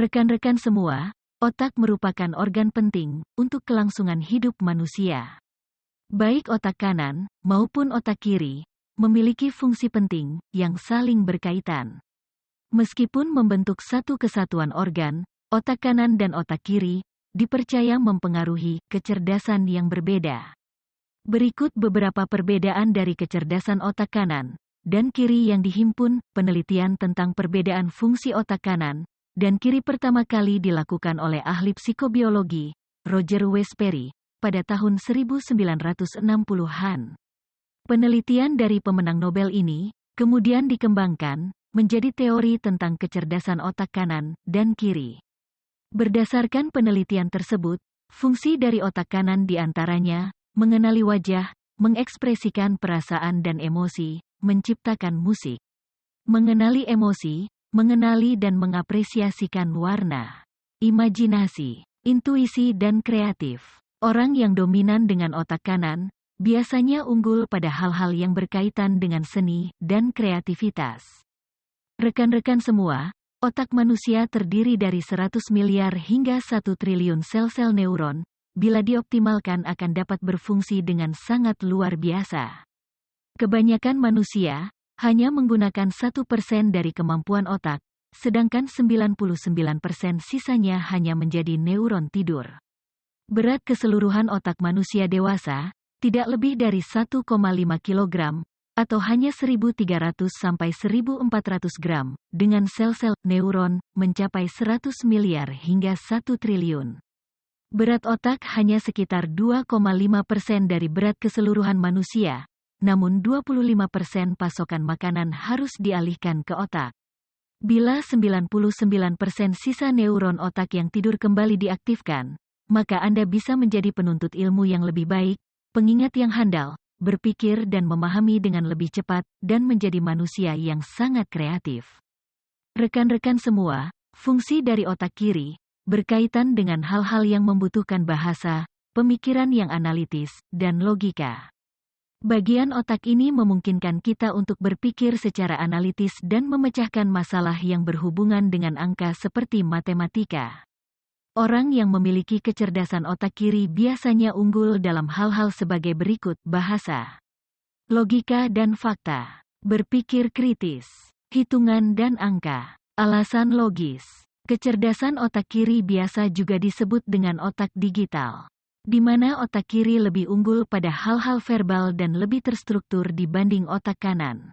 Rekan-rekan semua, otak merupakan organ penting untuk kelangsungan hidup manusia. Baik otak kanan maupun otak kiri memiliki fungsi penting yang saling berkaitan. Meskipun membentuk satu kesatuan organ, otak kanan dan otak kiri dipercaya mempengaruhi kecerdasan yang berbeda. Berikut beberapa perbedaan dari kecerdasan otak kanan dan kiri yang dihimpun penelitian tentang perbedaan fungsi otak kanan dan kiri pertama kali dilakukan oleh ahli psikobiologi Roger Wespery pada tahun 1960-an. Penelitian dari pemenang Nobel ini kemudian dikembangkan menjadi teori tentang kecerdasan otak kanan dan kiri. Berdasarkan penelitian tersebut, fungsi dari otak kanan diantaranya mengenali wajah, mengekspresikan perasaan dan emosi, menciptakan musik, mengenali emosi, mengenali dan mengapresiasikan warna, imajinasi, intuisi dan kreatif. Orang yang dominan dengan otak kanan biasanya unggul pada hal-hal yang berkaitan dengan seni dan kreativitas. Rekan-rekan semua, otak manusia terdiri dari 100 miliar hingga 1 triliun sel-sel neuron. Bila dioptimalkan akan dapat berfungsi dengan sangat luar biasa. Kebanyakan manusia hanya menggunakan 1% dari kemampuan otak, sedangkan 99% sisanya hanya menjadi neuron tidur. Berat keseluruhan otak manusia dewasa tidak lebih dari 1,5 kg, atau hanya 1.300 sampai 1.400 gram, dengan sel-sel neuron mencapai 100 miliar hingga 1 triliun. Berat otak hanya sekitar 2,5% dari berat keseluruhan manusia, namun 25% pasokan makanan harus dialihkan ke otak. Bila 99% sisa neuron otak yang tidur kembali diaktifkan, maka Anda bisa menjadi penuntut ilmu yang lebih baik, pengingat yang handal, berpikir dan memahami dengan lebih cepat, dan menjadi manusia yang sangat kreatif. Rekan-rekan semua, fungsi dari otak kiri berkaitan dengan hal-hal yang membutuhkan bahasa, pemikiran yang analitis, dan logika. Bagian otak ini memungkinkan kita untuk berpikir secara analitis dan memecahkan masalah yang berhubungan dengan angka seperti matematika. Orang yang memiliki kecerdasan otak kiri biasanya unggul dalam hal-hal sebagai berikut: bahasa, logika dan fakta, berpikir kritis, hitungan dan angka, alasan logis. Kecerdasan otak kiri biasa juga disebut dengan otak digital, di mana otak kiri lebih unggul pada hal-hal verbal dan lebih terstruktur dibanding otak kanan.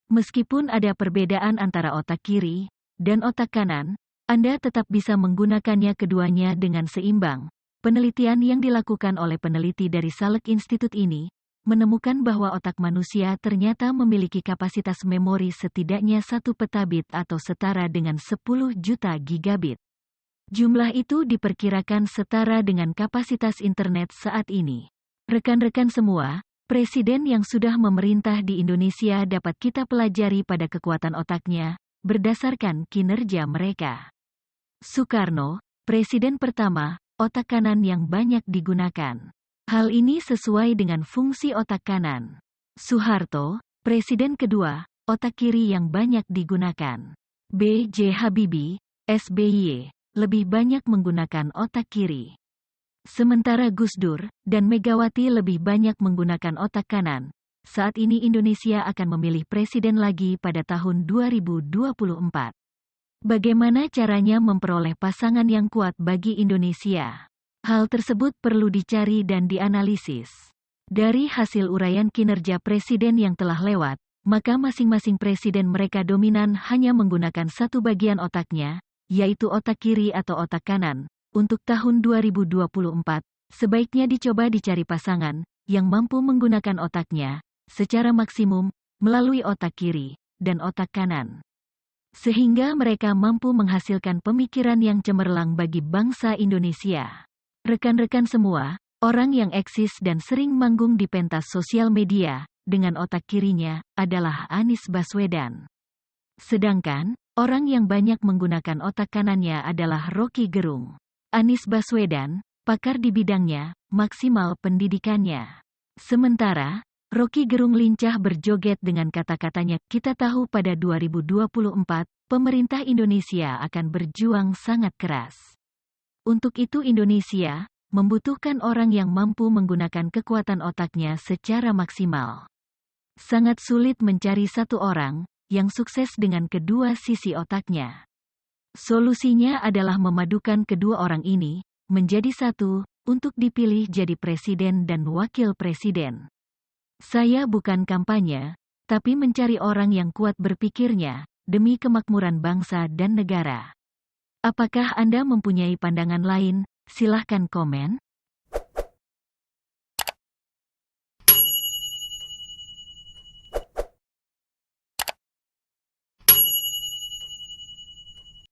Meskipun ada perbedaan antara otak kiri dan otak kanan, Anda tetap bisa menggunakannya keduanya dengan seimbang. Penelitian yang dilakukan oleh peneliti dari Salk Institute ini menemukan bahwa otak manusia ternyata memiliki kapasitas memori setidaknya 1 petabit atau setara dengan 10 juta gigabit. Jumlah itu diperkirakan setara dengan kapasitas internet saat ini. Rekan-rekan semua, presiden yang sudah memerintah di Indonesia dapat kita pelajari pada kekuatan otaknya berdasarkan kinerja mereka. Soekarno, presiden pertama, otak kanan yang banyak digunakan. Hal ini sesuai dengan fungsi otak kanan. Soeharto, presiden kedua, otak kiri yang banyak digunakan. B.J. Habibie, SBY, lebih banyak menggunakan otak kiri. Sementara Gus Dur dan Megawati lebih banyak menggunakan otak kanan. Saat ini Indonesia akan memilih presiden lagi pada tahun 2024. Bagaimana caranya memperoleh pasangan yang kuat bagi Indonesia? Hal tersebut perlu dicari dan dianalisis. Dari hasil uraian kinerja presiden yang telah lewat, maka masing-masing presiden mereka dominan hanya menggunakan satu bagian otaknya, yaitu otak kiri atau otak kanan. Untuk tahun 2024, sebaiknya dicoba dicari pasangan yang mampu menggunakan otaknya secara maksimum melalui otak kiri dan otak kanan, sehingga mereka mampu menghasilkan pemikiran yang cemerlang bagi bangsa Indonesia. Rekan-rekan semua, orang yang eksis dan sering manggung di pentas sosial media dengan otak kirinya adalah Anies Baswedan. Sedangkan, orang yang banyak menggunakan otak kanannya adalah Rocky Gerung. Anies Baswedan, pakar di bidangnya, maksimal pendidikannya. Sementara, Rocky Gerung lincah berjoget dengan kata-katanya. Kita tahu pada 2024, pemerintah Indonesia akan berjuang sangat keras. Untuk itu Indonesia membutuhkan orang yang mampu menggunakan kekuatan otaknya secara maksimal. Sangat sulit mencari satu orang yang sukses dengan kedua sisi otaknya. Solusinya adalah memadukan kedua orang ini menjadi satu untuk dipilih jadi presiden dan wakil presiden. Saya bukan kampanye, tapi mencari orang yang kuat berpikirnya demi kemakmuran bangsa dan negara. Apakah Anda mempunyai pandangan lain? Silahkan komen.